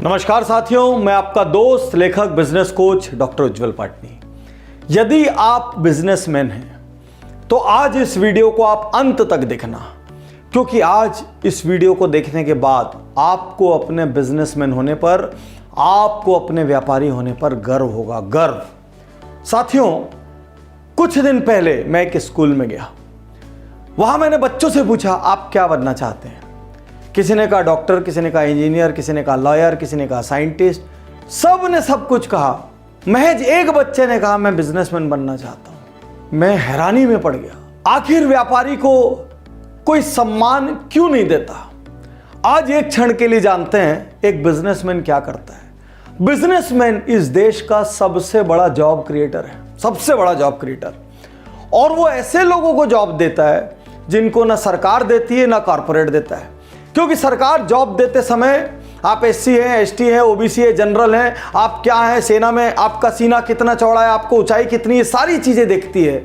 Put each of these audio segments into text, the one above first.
नमस्कार साथियों, मैं आपका दोस्त लेखक बिजनेस कोच डॉक्टर उज्जवल पाटनी। यदि आप बिजनेसमैन हैं तो आज इस वीडियो को आप अंत तक देखना, क्योंकि आज इस वीडियो को देखने के बाद आपको अपने बिजनेसमैन होने पर, आपको अपने व्यापारी होने पर गर्व होगा। गर्व। साथियों, कुछ दिन पहले मैं एक स्कूल में गया। वहां मैंने बच्चों से पूछा, आप क्या बनना चाहते हैं? किसी ने कहा डॉक्टर, किसी ने कहा इंजीनियर, किसी ने कहा लॉयर, किसी ने कहा साइंटिस्ट। सब ने सब कुछ कहा। महज एक बच्चे ने कहा मैं बिजनेसमैन बनना चाहता हूं। मैं हैरानी में पड़ गया। आखिर व्यापारी को कोई सम्मान क्यों नहीं देता? आज एक क्षण के लिए जानते हैं एक बिजनेसमैन क्या करता है। बिजनेसमैन इस देश का सबसे बड़ा जॉब क्रिएटर है, सबसे बड़ा जॉब क्रिएटर। और वो ऐसे लोगों को जॉब देता है जिनको ना सरकार देती है ना कॉर्पोरेट देता है। क्योंकि सरकार जॉब देते समय आप एससी हैं, एसटी हैं, ओबीसी है, जनरल हैं, आप क्या हैं, सेना में आपका सीना कितना चौड़ा है, आपको ऊंचाई कितनी है, सारी चीजें देखती है।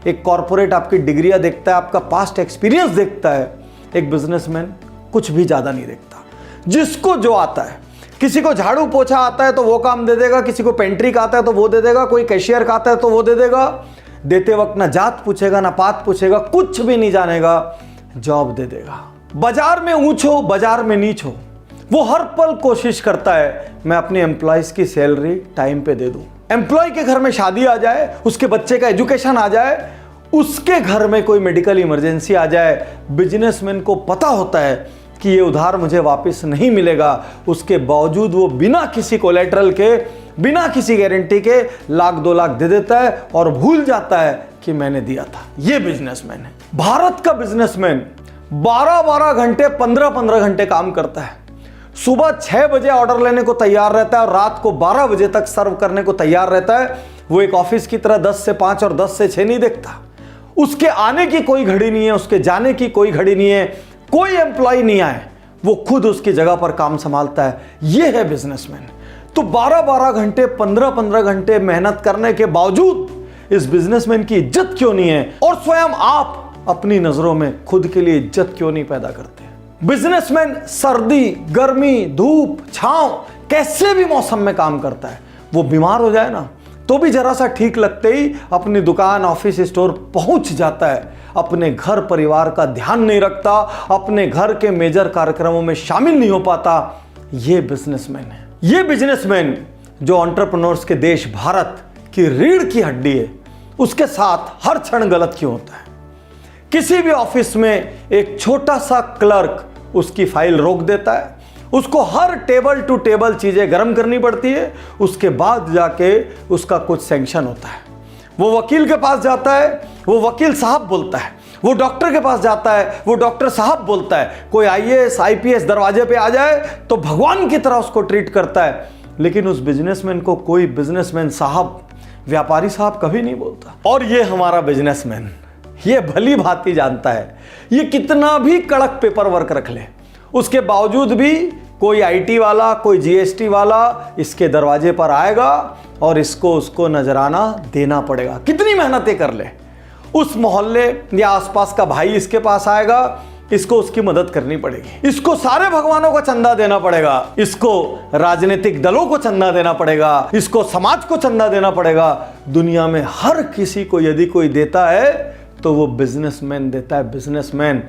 एक कॉर्पोरेट आपकी डिग्रियां देखता है, आपका पास्ट एक्सपीरियंस देखता है। एक बिजनेसमैन कुछ भी ज्यादा नहीं देखता। जिसको जो आता है, किसी को झाड़ू पोछा आता है तो वो काम दे देगा, किसी को पेंट्री का आता है तो वो दे देगा, कोई कैशियर का आता है तो वो दे देगा। देते वक्त ना जात पूछेगा ना पात पूछेगा, कुछ भी नहीं जानेगा, जॉब दे देगा। बाजार में ऊंच हो, बाजार में नीच हो, वो हर पल कोशिश करता है मैं अपने एम्प्लॉइज की सैलरी टाइम पे दे दूं। एम्प्लॉय के घर में शादी आ जाए, उसके बच्चे का एजुकेशन आ जाए, उसके घर में कोई मेडिकल इमरजेंसी आ जाए, बिजनेसमैन को पता होता है कि ये उधार मुझे वापस नहीं मिलेगा। उसके बावजूद वो बिना किसी कोलेटरल के, बिना किसी गारंटी के लाख 2 लाख दे देता है और भूल जाता है कि मैंने दिया था। ये बिजनेसमैन है। भारत का बिजनेसमैन 12-12 घंटे, 15-15 घंटे काम करता है। सुबह 6 बजे ऑर्डर लेने को तैयार रहता है और रात को 12 बजे तक सर्व करने को तैयार रहता है। वो एक ऑफिस की तरह 10 से 5 और 10 से 6 नहीं देखता। उसके आने की कोई घड़ी नहीं है, उसके जाने की कोई घड़ी नहीं है। कोई एम्प्लॉय नहीं आए, वो खुद उसकी जगह पर काम संभालता है। ये है बिजनेसमैन। तो 12-12 घंटे, 15-15 घंटे मेहनत करने के बावजूद इस बिजनेसमैन की इज्जत क्यों नहीं है? और स्वयं आप अपनी नजरों में खुद के लिए इज्जत क्यों नहीं पैदा करते? बिजनेसमैन सर्दी, गर्मी, धूप, छांव, कैसे भी मौसम में काम करता है। वो बीमार हो जाए ना तो भी जरा सा ठीक लगते ही अपनी दुकान, ऑफिस, स्टोर पहुंच जाता है। अपने घर परिवार का ध्यान नहीं रखता, अपने घर के मेजर कार्यक्रमों में शामिल नहीं हो पाता। ये बिजनेसमैन है। ये बिजनेसमैन जो एंटरप्रेन्योर्स के देश भारत की रीढ़ की हड्डी है, उसके साथ हर क्षण गलत क्यों होता है? किसी भी ऑफिस में एक छोटा सा क्लर्क उसकी फाइल रोक देता है, उसको हर टेबल टू टेबल चीजें गर्म करनी पड़ती है, उसके बाद जाके उसका कुछ सैंक्शन होता है। वो वकील के पास जाता है, वो वकील साहब बोलता है। वो डॉक्टर के पास जाता है, वो डॉक्टर साहब बोलता है। कोई आईएएस, आईपीएस दरवाजे पे आ जाए तो भगवान की तरह उसको ट्रीट करता है। लेकिन उस बिजनेसमैन को कोई बिजनेसमैन साहब, व्यापारी साहब कभी नहीं बोलता। और ये हमारा बिजनेसमैन ये भली भांति जानता है, ये कितना भी कड़क पेपर वर्क रख ले, उसके बावजूद भी कोई आईटी वाला, कोई जीएसटी वाला इसके दरवाजे पर आएगा और इसको उसको नजराना देना पड़ेगा। कितनी मेहनतें कर ले, उस मोहल्ले या आसपास का भाई इसके पास आएगा, इसको उसकी मदद करनी पड़ेगी। इसको सारे भगवानों को चंदा देना पड़ेगा, इसको राजनीतिक दलों को चंदा देना पड़ेगा, इसको समाज को चंदा देना पड़ेगा। दुनिया में हर किसी को यदि कोई देता है तो वो बिजनेसमैन देता है। बिजनेसमैन।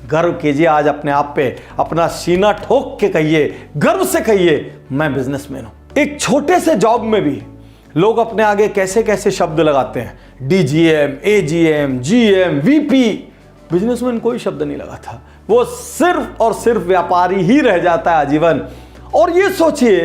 गर्व कीजिए आज अपने आप पे, अपना सीना ठोक के कहिए, गर्व से कहिए मैं बिजनेसमैन हूं। एक छोटे से जॉब में भी लोग अपने आगे कैसे कैसे शब्द लगाते हैं, DGM, AGM, GM, VP. Businessman कोई शब्द नहीं लगाता, वो सिर्फ और सिर्फ व्यापारी ही रह जाता है आजीवन। और ये सोचिए,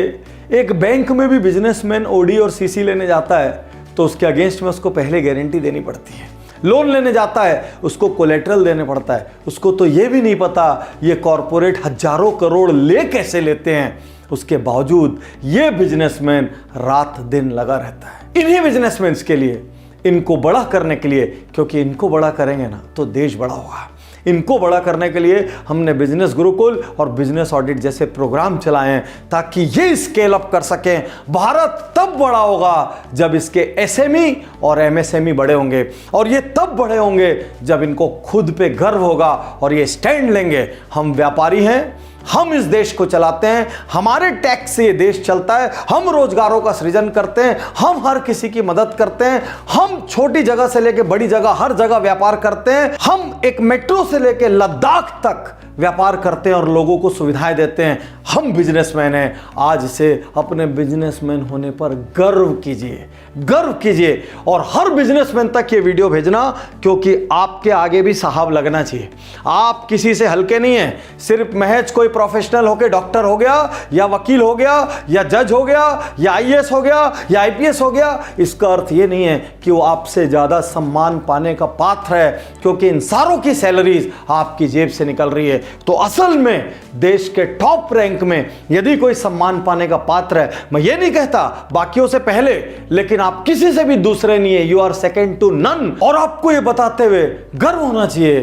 एक बैंक में भी बिजनेसमैन ओडी और सीसी लेने जाता है तो उसके अगेंस्ट में उसको पहले गारंटी देनी पड़ती है। लोन लेने जाता है, उसको कोलेटरल देने पड़ता है। उसको तो ये भी नहीं पता ये कॉर्पोरेट हजारों करोड़ ले कैसे लेते हैं। उसके बावजूद ये बिजनेसमैन रात दिन लगा रहता है इन्हीं बिजनेसमैन के लिए, इनको बड़ा करने के लिए। क्योंकि इनको बड़ा करेंगे ना तो देश बड़ा होगा। इनको बड़ा करने के लिए हमने बिजनेस गुरुकुल और बिजनेस ऑडिट जैसे प्रोग्राम चलाए हैं ताकि ये स्केल अप कर सकें। भारत तब बड़ा होगा जब इसके एसएमई और एमएसएमई बड़े होंगे, और ये तब बड़े होंगे जब इनको खुद पे गर्व होगा और ये स्टैंड लेंगे। हम व्यापारी हैं, हम इस देश को चलाते हैं, हमारे टैक्स से ये देश चलता है, हम रोजगारों का सृजन करते हैं, हम हर किसी की मदद करते हैं, हम छोटी जगह से लेकर बड़ी जगह हर जगह व्यापार करते हैं, हम एक मेट्रो से लेकर लद्दाख तक व्यापार करते हैं और लोगों को सुविधाएं देते हैं। हम बिजनेसमैन हैं। आज से अपने बिजनेसमैन होने पर गर्व कीजिए, गर्व कीजिए और हर बिजनेसमैन तक ये वीडियो भेजना, क्योंकि आपके आगे भी साहब लगना चाहिए। आप किसी से हल्के नहीं हैं। सिर्फ महज कोई प्रोफेशनल होके डॉक्टर हो गया या वकील हो गया या जज हो गया या आईएएस हो गया या आईपीएस हो गया, इसका अर्थ ये नहीं है कि वो आपसे ज्यादा सम्मान पाने का पात्र है, क्योंकि इन सारों की सैलरीज आपकी जेब से निकल रही है। तो असल में देश के टॉप रैंक में यदि कोई सम्मान पाने का पात्र है, मैं ये नहीं कहता बाकियों से पहले, लेकिन आप किसी से भी दूसरे नहीं है, you are second to none. और आपको ये बताते हुए गर्व होना चाहिए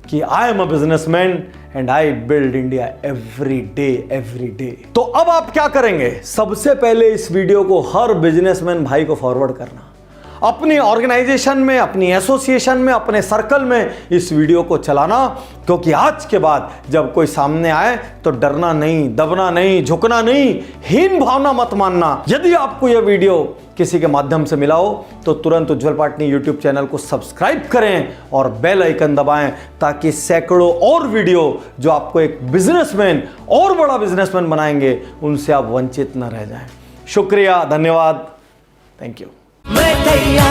कि I am a businessman and I build India every day. तो अब आप क्या करेंगे? सबसे पहले इस वीडियो को हर बिजनेसमैन भाई को फॉरवर्ड करना, अपनी ऑर्गेनाइजेशन में, अपनी एसोसिएशन में, अपने सर्कल में इस वीडियो को चलाना, क्योंकि आज के बाद जब कोई सामने आए तो डरना नहीं, दबना नहीं, झुकना नहीं, हीन भावना मत मानना। यदि आपको यह वीडियो किसी के माध्यम से मिला हो तो तुरंत उज्जवल पाटनी यूट्यूब चैनल को सब्सक्राइब करें और बेल आइकन दबाएं, ताकि सैकड़ों और वीडियो जो आपको एक बिजनेसमैन और बड़ा बिजनेसमैन बनाएंगे, उनसे आप वंचित न रह जाएं। शुक्रिया, धन्यवाद, थैंक यू। मैं तैयार